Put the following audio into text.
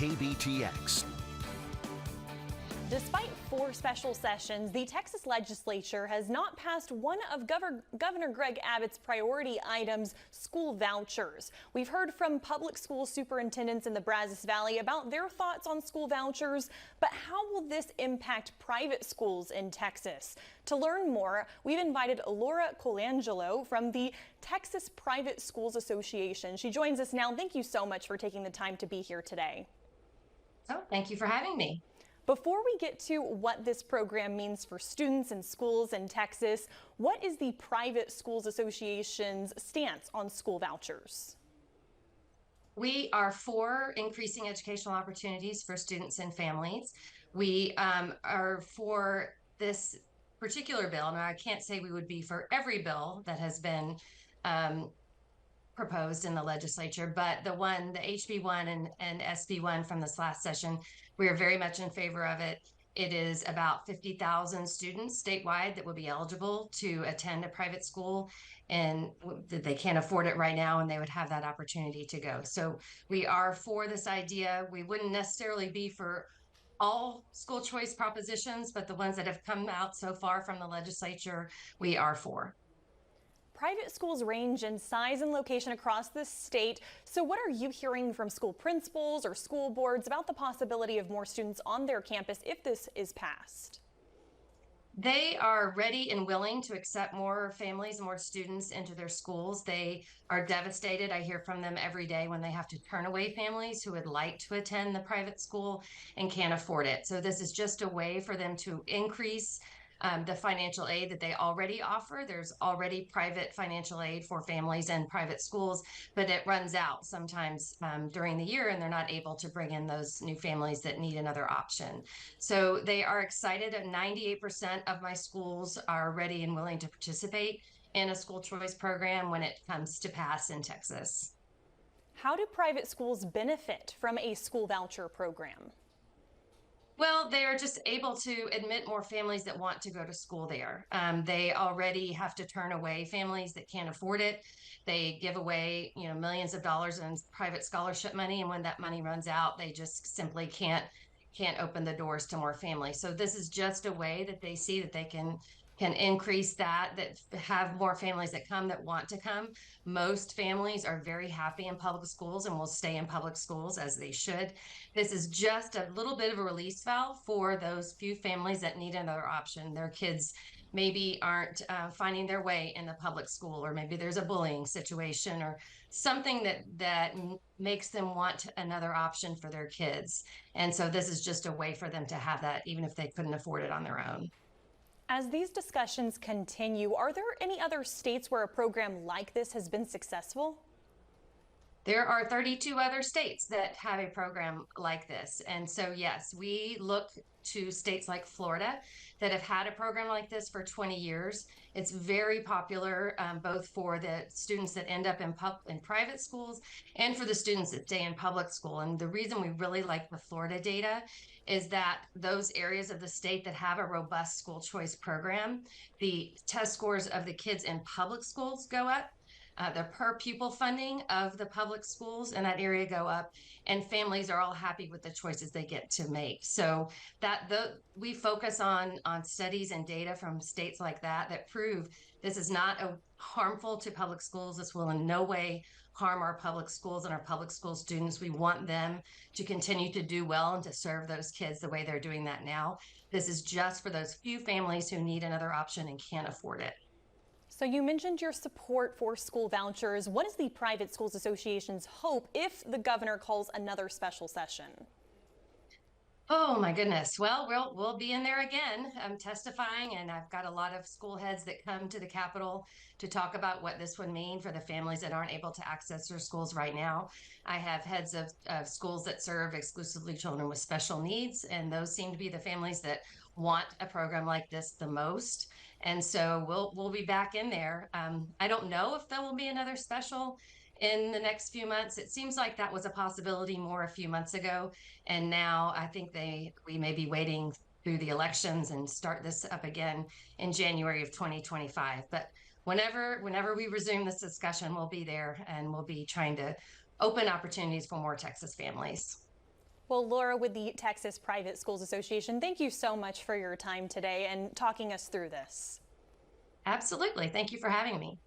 KBTX. Despite 4 special sessions, the Texas legislature has not passed one of Governor Greg Abbott's priority items, school vouchers. We've heard from public school superintendents in the Brazos Valley about their thoughts on school vouchers, but how will this impact private schools in Texas? To learn more, we've invited Laura Colangelo from the Texas Private Schools Association. She joins us now. Thank you so much for taking the time to be here today. Oh, thank you for having me. Before we get to what this program means for students and schools in Texas, what is the Private Schools Association's stance on school vouchers? We are for increasing educational opportunities for students and families. We are for this particular bill, and I can't say we would be for every bill that has been proposed in the legislature, but the HB1 and SB1 from this last session, we are very much in favor of it. It is about 50,000 students statewide that will be eligible to attend a private school, and they can't afford it right now, and they would have that opportunity to go. So we are for this idea. We wouldn't necessarily be for all school choice propositions, but the ones that have come out so far from the legislature, we are for. Private schools range in size and location across the state. So what are you hearing from school principals or school boards about the possibility of more students on their campus if this is passed? They are ready and willing to accept more families, more students into their schools. They are devastated. I hear from them every day when they have to turn away families who would like to attend the private school and can't afford it. So this is just a way for them to increase the financial aid that they already offer. There's already private financial aid for families and private schools, but it runs out sometimes during the year, and they're not able to bring in those new families that need another option. So they are excited. 98% of my schools are ready and willing to participate in a school choice program when it comes to pass in Texas. How do private schools benefit from a school voucher program? Well, they are just able to admit more families that want to go to school there. They already have to turn away families that can't afford it. They give away, millions of dollars in private scholarship money, and when that money runs out, they just simply can't open the doors to more families. So this is just a way that they see that they can increase that have more families that come that want to come. Most families are very happy in public schools and will stay in public schools as they should. This is just a little bit of a release valve for those few families that need another option. Their kids maybe aren't finding their way in the public school, or maybe there's a bullying situation or something that makes them want another option for their kids. And so this is just a way for them to have that, even if they couldn't afford it on their own. As these discussions continue, are there any other states where a program like this has been successful? There are 32 other states that have a program like this. And so, yes, we look to states like Florida that have had a program like this for 20 years. It's very popular, both for the students that end up in private schools and for the students that stay in public school. And the reason we really like the Florida data is that those areas of the state that have a robust school choice program, the test scores of the kids in public schools go up. The per pupil funding of the public schools in that area go up, and families are all happy with the choices they get to make. So we focus on studies and data from states like that prove this is not harmful to public schools. This will in no way harm our public schools and our public school students. We want them to continue to do well and to serve those kids the way they're doing that now. This is just for those few families who need another option and can't afford it. So you mentioned your support for school vouchers. What is the Private Schools Association's hope if the governor calls another special session? Oh my goodness. Well, we'll be in there again. I'm testifying, and I've got a lot of school heads that come to the Capitol to talk about what this would mean for the families that aren't able to access their schools right now. I have heads of schools that serve exclusively children with special needs, and those seem to be the families that want a program like this the most. And so we'll be back in there. I don't know if there will be another special in the next few months. It seems like that was a possibility more a few months ago, and now I think we may be waiting through the elections and start this up again in January of 2025. But whenever we resume this discussion, we'll be there, and we'll be trying to open opportunities for more Texas families. Well, Laura with the Texas Private Schools Association, thank you so much for your time today and talking us through this. Absolutely. Thank you for having me.